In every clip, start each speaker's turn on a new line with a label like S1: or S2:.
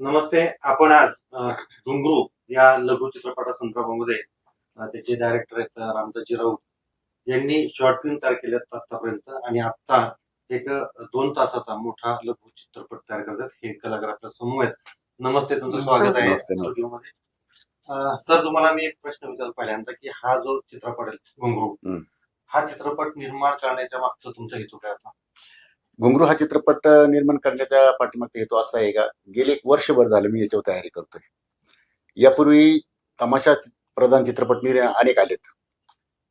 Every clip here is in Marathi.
S1: नमस्ते. आपण आज घुंगरू या लघु चित्रपटासंदर्भामध्ये त्याचे डायरेक्टर आहेत रामदासजी राऊत यांनी शॉर्ट फिल्म तयार केल्यात आतापर्यंत आणि आता एक 2 तासाचा मोठा लघु चित्रपट तयार करतात. हे कलाकार आपल्या समोर आहेत. नमस्ते, तुमचं स्वागत आहे
S2: नमस्ते.
S1: स्टुडिओमध्ये. सर, तुम्हाला मी एक प्रश्न विचारला पहिल्यांदा की हा जो चित्रपट आहे घुंगरू, हा चित्रपट निर्माण करण्याच्या मागचा तुमचा हेतू काय होता?
S2: घुंगरू हा चित्रपट निर्माण करण्याच्या पाठीमागचा हेतू असा आहे का, गेले 1 वर्षभर झालं मी याच्यावर तयारी करतोय. यापूर्वी तमाशा प्रधान चित्रपट अनेक आलेत.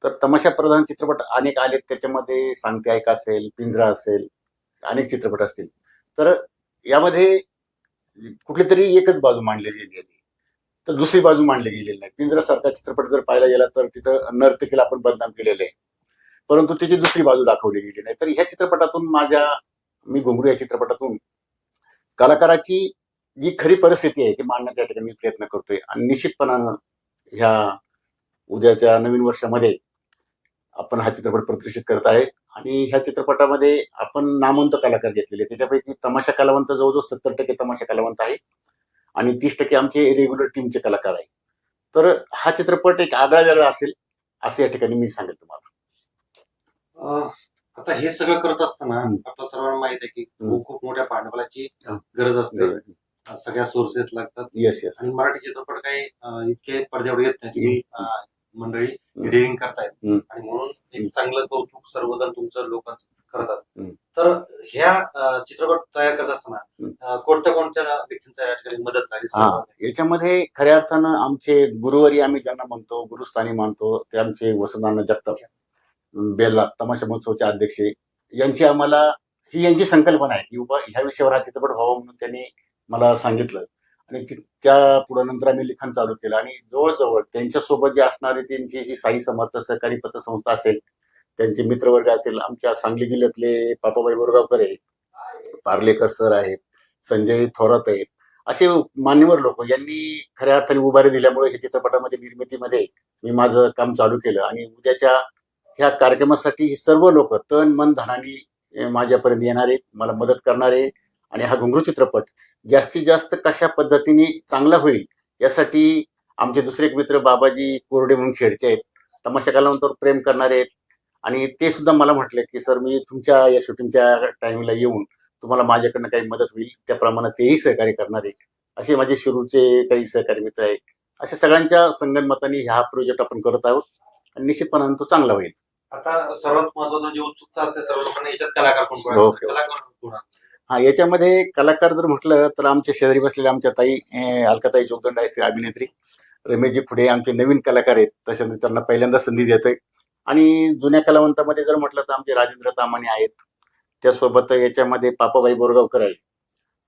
S2: तर तमाशा प्रधान चित्रपट अनेक आलेत, त्याच्यामध्ये सांगते ऐका असेल, पिंजरा असेल, अनेक चित्रपट असतील. तर यामध्ये कुठली तरी एकच बाजू मांडली गेली आहे, तर दुसरी बाजू मांडली गेलेली नाही. पिंजरासारखा चित्रपट जर पाहायला गेला तर तिथं नर्तकीला आपण बदनाम केलेलं आहे, परंतु त्याची दुसरी बाजू दाखवली गेली नाही. तर ह्या चित्रपटातून मी घुंगरू या चित्रपटातून कलाकाराची जी खरी परिस्थिती आहे ती मांडण्याच्या ठिकाणी मी प्रयत्न करतोय. आणि निश्चितपणानं ह्या उद्याच्या नवीन वर्षामध्ये आपण हा चित्रपट प्रदर्शित करत आहे. आणि ह्या चित्रपटामध्ये आपण नामवंत कलाकार घेतलेले, त्याच्यापैकी तमाशा कलावंत जवळजवळ 70% तमाशा कलावंत आहे आणि 30% आमचे रेग्युलर टीमचे कलाकार आहे. तर हा चित्रपट एक आगळा वेगळा असेल असं या ठिकाणी मी सांगेल तुम्हाला.
S1: आता हे सगळं करत असताना आपल्या सर्वांना माहित आहे की खूप मोठ्या भांडवलाची गरज असते. सगळ्या सोर्सेस लागतात.
S2: Yes yes.
S1: आणि मराठी चित्रपट काही इतके पडद्यावर येत नाही. मंडळी एडिटिंग करतायत आणि म्हणून एक चांगलं कौतुक सर्वजण तुमचं लोकांचं करतात. तर ह्या चित्रपट तयार करत असताना कोणत्या व्यक्तींचा या ठिकाणी मदत लागली?
S2: याच्यामध्ये खऱ्या अर्थानं आमचे गुरुवारी आम्ही ज्यांना म्हणतो, गुरुस्थानी मानतो, ते आमचे वसंतनाना जगताप बेल्ला तमाशा महोत्सवचे अध्यक्ष यांची संकल्पना आहे की बाबा ह्या विषयावर हा चित्रपट व्हावा म्हणून त्यांनी मला सांगितलं. आणि त्या पुढे नंतर आम्ही लिखाण चालू केलं आणि जवळजवळ त्यांच्यासोबत जे असणारे त्यांची जी साई समर्थ सहकारी पतसंस्था असेल, त्यांचे मित्रवर्ग असेल, आमच्या सांगली जिल्ह्यातले पापाबाई बोरगावकर आहेत, पार्लेकर सर आहेत, संजय थोरात आहेत, असे मान्यवर लोक यांनी खऱ्या अर्थाने उभारी दिल्यामुळे हे चित्रपटामध्ये निर्मितीमध्ये मी माझं काम चालू केलं. आणि उद्याच्या ह्या कार्यक्रमासाठी ही सर्व लोक तन मन धनाने माझ्यापर्यंत येणारे, मला मदत करणारे. आणि हा घुंगरू चित्रपट जास्तीत जास्त कशा पद्धतीने चांगला होईल यासाठी आमचे दुसरे एक मित्र बाबाजी कोरडे म्हणून खेडचे आहेत, तमाशा कलावंतावर प्रेम करणारे आहेत. आणि ते सुद्धा मला म्हटले की सर, मी तुमच्या या शूटिंगच्या टाइमला येऊन तुम्हाला माझ्याकडनं काही मदत होईल त्याप्रमाणे तेही सहकार्य करणारे. असे माझे शिरूरचे काही सहकारी मित्र आहेत. अशा सगळ्यांच्या संगनमताने हा प्रोजेक्ट आपण करत आहोत आणि निश्चितपणाने तो चांगला होईल.
S1: आता सर्वात महत्वाचं जे उत्सुकता असते सर्व लोकांना, याच्यात कलाकार कोण?
S2: याच्यामध्ये कलाकार जर म्हटलं तर आमच्या शेजारी बसलेल्या आमच्या ताई अलकाताई जोगदंड आहे, अभिनेत्री. रमेशजी पुढे आमचे नवीन कलाकार आहेत, तसे त्यांना पहिल्यांदा संधी देतोय. आणि जुन्या कलावंतामध्ये जर म्हटलं तर आमचे राजेंद्र तामाणे आहेत, त्यासोबत याच्यामध्ये पापाबाई बोरगावकर आहे.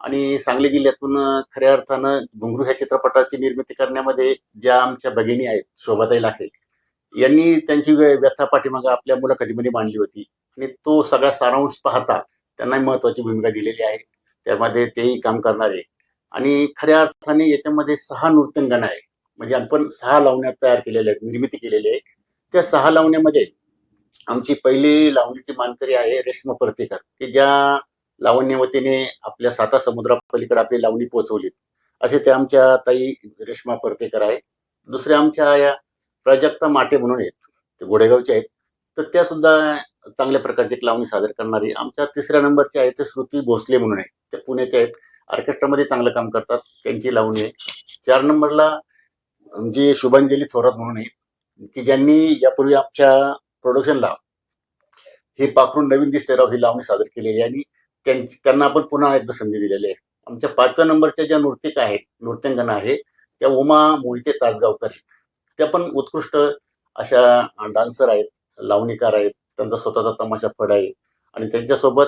S2: आणि सांगली जिल्ह्यातून खऱ्या अर्थानं घुंगरू ह्या चित्रपटाची निर्मिती करण्यामध्ये ज्या आमच्या भगिनी आहेत, शोभाताई लाखे, यांनी त्यांची व्यथा पाठीमागं आपल्या मुलाखतीमध्ये मांडली होती. आणि तो सगळा सारांश पाहता त्यांना महत्वाची भूमिका दिलेली आहे, त्यामध्ये तेही काम करणारे. आणि खऱ्या अर्थाने याच्यामध्ये 6 नृत्यांगना आहे, म्हणजे आपण 6 लावण्या तयार केलेल्या आहेत, निर्मिती केलेली आहे. त्या 6 लावण्यामध्ये आमची पहिली लावणीची मानकरी आहे रेश्मा परतेकर, की ज्या लावण्यवतीने आपल्या 7 समुद्रापलीकडे आपली लावणी पोहोचवली. असे त्या आमच्या ताई रेश्मा परतेकर आहे. दुसऱ्या आमच्या या प्राजक्ता माटे म्हणून आहेत, ते गोडेगावचे आहेत, तर त्या सुद्धा चांगल्या प्रकारची एक लावणी सादर करणारी. आमच्या 3ऱ्या नंबरच्या आहेत ते श्रुती भोसले म्हणून आहे, त्या पुण्याच्या आहेत, ऑर्केस्ट्रामध्ये चांगलं काम करतात, त्यांची लावणी आहे. 4 नंबरला जी शुभांजली थोरात म्हणून आहे, की ज्यांनी यापूर्वी आमच्या प्रोडक्शनला हे पाखरून नवीन दिसते राव ही लावणी सादर केलेली आहे. आणि त्यांना आपण पुन्हा एकदा संधी दिलेली आहे. आमच्या 5व्या नंबरच्या ज्या नृत्यांगना आहे, त्या उमा मोहिते तासगावकर आहेत. त्या पण उत्कृष्ट अशा डान्सर आहेत, लावणीकार आहेत, त्यांचा स्वतःचा तमाशा फड आहे. आणि त्यांच्यासोबत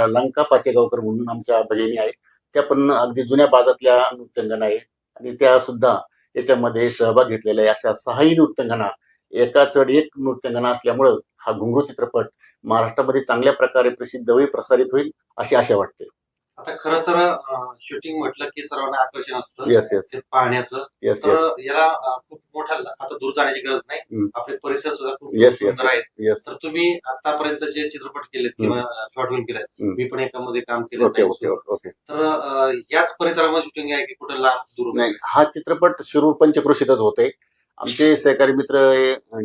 S2: लंका पाचेगावकर म्हणून आमच्या भगिनी आहेत, त्या पण अगदी जुन्या बाजातल्या नृत्यांगना आहेत आणि त्या सुद्धा याच्यामध्ये सहभाग घेतलेला आहे. अशा 6ही नृत्यांगना, एका चढ एक नृत्यांगना असल्यामुळं हा घुंगरू चित्रपट महाराष्ट्रामध्ये चांगल्या प्रकारे प्रसिद्ध होईल, प्रसारित होईल अशी आशा वाटते.
S1: आता खरं तर शूटिंग म्हटलं की सर्वांना आकर्षण असतं
S2: येस येस
S1: ते पाहण्याचं.
S2: येस
S1: तर
S2: येस
S1: याला खूप मोठा आता दूर जाण्याची गरज नाही.
S2: हम्म.
S1: आपले परिसर सुद्धा खूप
S2: येस येस
S1: सुंदर आहेत.
S2: येस
S1: तर तुम्ही आतापर्यंत जे चित्रपट केलेत किंवा शॉर्ट फिल्म केलेत,
S2: हम्म.
S1: मी पण एकामध्ये काम केलं
S2: ओके ओके ओके.
S1: तर याच परिसरामध्ये शूटिंग आहे की कुठं लांब दूर
S2: नाही, हा चित्रपट शिरूर पंचक्रोशीतच होते. आमचे सहकारी मित्र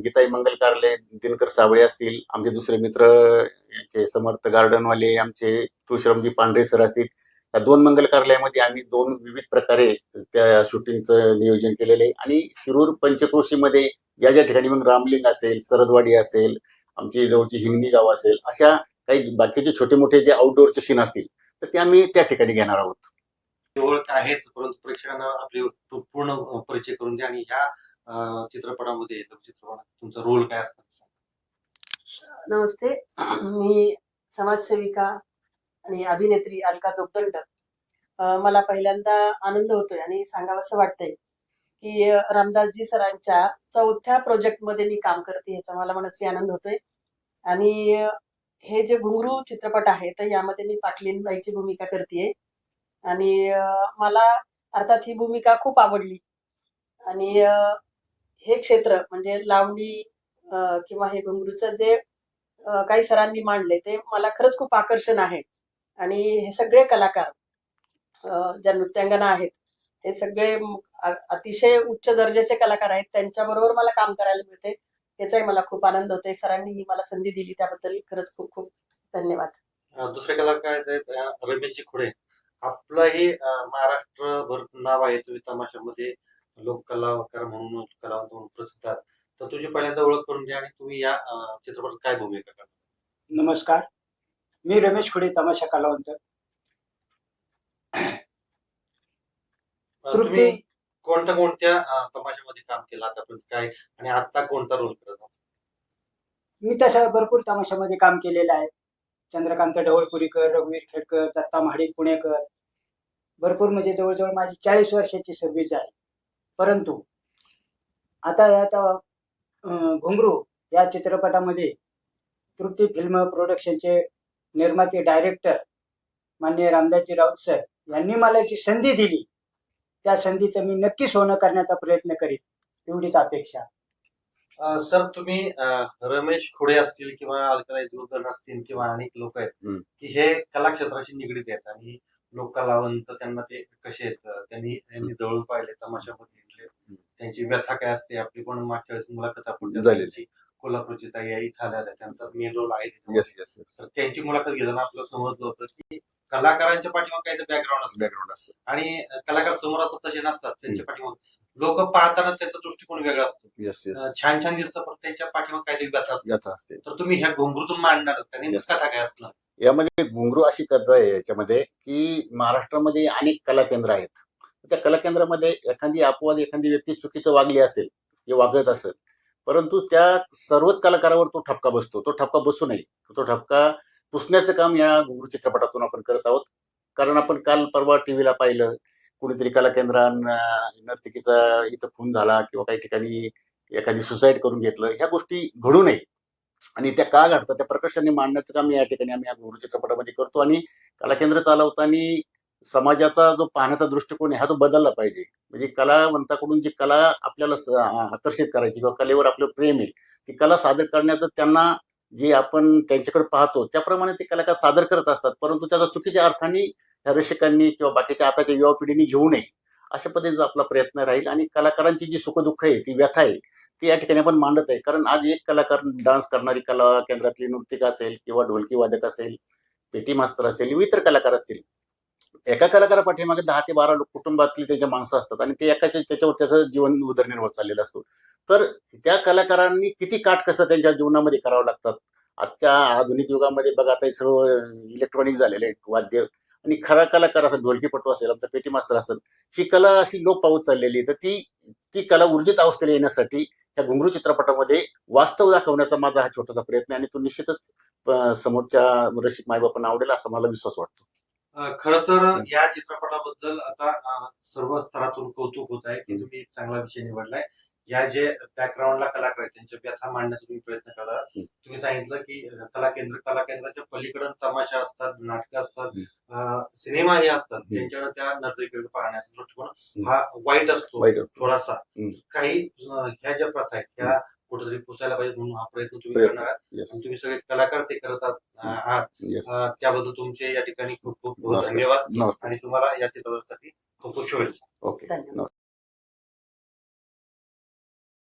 S2: गीताई मंगल कारले, दिनकर साबळे असतील, आमचे दुसरे मित्र यांचे समर्थ गार्डनवाले, आमचे तुळशीरामजी पांढरे सर असतील. या 2 मंगल कार्यालयामध्ये आम्ही 2 विविध प्रकारे त्या शूटिंगचं नियोजन केलेलं आहे. आणि शिरूर पंचक्रोशीमध्ये ज्या ज्या ठिकाणी मग रामलिंग असेल, सरदवाडी असेल, आमची जवळची हिंगणी गाव असेल, अशा काही बाकीचे छोटे मोठे जे आउटडोअरचे सीन असतील तर ते आम्ही त्या ठिकाणी घेणार आहोत.
S1: ओळख आहेच, परंतु प्रेक्षकांना आपली पूर्ण परिचय करून द्या आणि ह्या चित्रपटामध्ये चित्रपटात तुमचा रोल काय असणार?
S3: नमस्ते. मी समाजसेविका आणि अभिनेत्री अलका जोगदंड. मला पहिल्यांदा आनंद होतोय आणि सांगावंसं वाटतंय की रामदासजी सरांच्या 4थ्या प्रोजेक्टमध्ये मी काम करते, याचा मला मनस्वी आनंद होतोय. आणि हे जे घुंगरू चित्रपट आहे तर यामध्ये मी पाटलीनबाईची भूमिका करतेय. आणि मला अर्थात ही भूमिका खूप आवडली. आणि हे क्षेत्र म्हणजे लावणी किंवा हे घुंगरूचं जे काही सरांनी मांडले ते मला खरंच खूप आकर्षण आहे. आणि हे सगळे कलाकार ज्या नृत्यांगना आहेत हे सगळे अतिशय उच्च दर्जाचे कलाकार आहेत. त्यांच्याबरोबर मला काम करायला मिळते, याचाही मला खूप आनंद होतोय. सरांनी ही मला संधी दिली त्याबद्दल खरंच खूप खूप धन्यवाद.
S1: दुसरे कलाकार आहेत रमेशजी खुडे. आपलंही महाराष्ट्रभर नाव आहे, तुम्ही तमाशामध्ये लोककलाकार म्हणून कलावंत म्हणून प्रसिद्ध आहात. तर तुझी पहिल्यांदा ओळख करून द्या आणि तुम्ही या चित्रपटात काय भूमिका करता?
S4: नमस्कार, मी रमेश खुडे, तमाशा कलावंत.
S1: तुम्ही कोणत्या तमाशामध्ये काम केलं आतापर्यंत काय, आणि आता कोणता रोल करत आहात?
S4: मी तशा भरपूर तमाशामध्ये काम केलेलं आहे. चंद्रकांत ढवळपुरीकर, रघुवीर खेडकर, दत्ता महाडिक पुणेकर, भरपूर म्हणजे जवळजवळ माझी 40 वर्षाची सर्व्हिस झाली. परंतु आता घुंगरू या चित्रपटामध्ये तृप्ती फिल्म प्रोडक्शनचे निर्माते डायरेक्टर माननीय रामदासजी राऊत सर यांनी मला जी संधी दिली त्या संधीचं मी नक्की सोनं करण्याचा प्रयत्न करीन, एवढीच अपेक्षा.
S1: सर, तुम्ही रमेश खुडे असतील किंवा अलकाताई जोगदंड असतील किंवा अनेक लोक आहेत की हे कला क्षेत्राशी निगडीत आहेत आणि लोक कलावंत त्यांना ते कसे आहेत, त्यांनी जवळून पाहिले, तमाशामध्ये त्यांची व्यथा काय असते. आपली पण मागच्या वेळेस मुलाखत आपण त्यांची कोल्हापूरची ताई आई आल्या, त्यांचा मेन रोल आहे. तर त्यांची मुलाखत घेताना आपल्याला समजलं होतं की कलाकारांच्या पाठीमाग काही बॅकग्राऊंड असतं आणि कलाकार समोर असतात तसे नसतात. त्यांच्या पाठीमाग लोक पाहताना त्यांचा दृष्टिकोन वेगळा असतो. छान छान दिसतं, पण त्यांच्या पाठीमाग काहीतरी व्यथा असते. तर तुम्ही ह्या घुंगरूतून मांडणार त्यांनी कथा काय असणार?
S2: यामध्ये घुंगरू अशी कथा आहे याच्यामध्ये की महाराष्ट्रामध्ये अनेक कला केंद्र आहेत. त्या कला केंद्रामध्ये एखादी अपवाद, एखादी व्यक्ती चुकीचं वागली असेल किंवा वागत असेल, परंतु त्या सर्वच कलाकारावर तो ठपका बसतो. तो ठपका बसू नये, तो ठपका पुसण्याचं काम या घुंगरू चित्रपटातून आपण करत आहोत. कारण आपण काल परवा टीव्हीला पाहिलं, कुणीतरी कला केंद्रात नर्तकीचा इथं खून झाला किंवा काही ठिकाणी एखादी सुसाईड करून घेतलं. ह्या गोष्टी घडू नये आणि त्या का घडतात त्या प्रकर्षाने मांडण्याचं काम या ठिकाणी आम्ही या घुंगरू चित्रपटामध्ये करतो. आणि कला केंद्र चालवताना समाजाचा जो पाहण्याचा दृष्टिकोन आहे हा तो बदलला पाहिजे. म्हणजे कलावंताकडून जी कला आपल्याला आकर्षित करायची किंवा कलेवर आपलं प्रेम आहे, ती कला सादर करण्याचं त्यांना जे आपण त्यांच्याकडे पाहतो त्याप्रमाणे ते कलाकार सादर करत असतात. परंतु त्याचा चुकीच्या अर्थाने ह्या रसिकांनी किंवा बाकीच्या आताच्या युवा पिढीने घेऊ नये, अशा पद्धतीचा आपला प्रयत्न राहील. आणि कलाकारांची जी सुखदुःख आहे, ती व्यथा आहे, ती या ठिकाणी आपण मांडत आहे. कारण आज एक कलाकार, डान्स करणारी कला केंद्रातली नर्तिक असेल किंवा ढोलकी वादक असेल, पेटी मास्तर असेल, इतर कलाकार असतील, एका कलाकारा पाठीमागे 10 ते 12 लोक कुटुंबातली त्याच्या माणसं असतात आणि ते त्याच्यावर त्याचं जीवन उदरनिर्वाह चाललेला असतो. तर त्या कलाकारांनी किती काटकसर त्यांच्या जीवनामध्ये करावं लागतात. आजच्या आधुनिक युगामध्ये बघा, आता हे सर्व इलेक्ट्रॉनिक झालेलं आहे वाद्य, आणि खरा कलाकार असेल, ढोलकीपटू असेल, आमचा पेटी मास्तर असेल, ही कला अशी लोप पावत चाललेली आहे. तर ती कला ऊर्जित अवस्थेला येण्यासाठी या घुंगरू चित्रपटामध्ये वास्तव दाखवण्याचा माझा हा छोटासा प्रयत्न आहे आणि तो निश्चितच समोरच्या रसिक मायबापांना आवडेल असा मला विश्वास वाटतो.
S1: खर तर या चित्रपटाबद्दल आता सर्व स्तरातून कौतुक होत आहे की तुम्ही एक चांगला विषय निवडलाय. या जे बॅकग्राऊंडला कलाकार आहेत त्यांच्या व्यथा मांडण्याचा तुम्ही प्रयत्न करा. तुम्ही सांगितलं की कला केंद्राच्या पलीकडे तमाशा असतात, नाटकं असतात, सिनेमा हे असतात, त्यांच्याकडे त्या नजरेकडे पाहण्याचा दृष्टिकोन हा वाईट असतो
S2: वाईट असतो.
S1: थोडासा.
S2: हम्म.
S1: काही ह्या ज्या प्रथा आहेत ह्या कुठेतरी पुसायला पाहिजे म्हणून हा प्रयत्न तुम्ही करणार आहात.
S2: Yes.
S1: आणि तुम्ही सगळे कलाकार ते करत आहात.
S2: Yes.
S1: त्याबद्दल तुमचे या ठिकाणी खूप खूप
S2: नमस्ते.
S1: धन्यवाद
S2: नमस्ते.
S1: आणि तुम्हाला या चित्रपटासाठी खूप खूप शुभेच्छा.
S2: ओके.
S3: धन्यवाद.
S2: नमस्ते.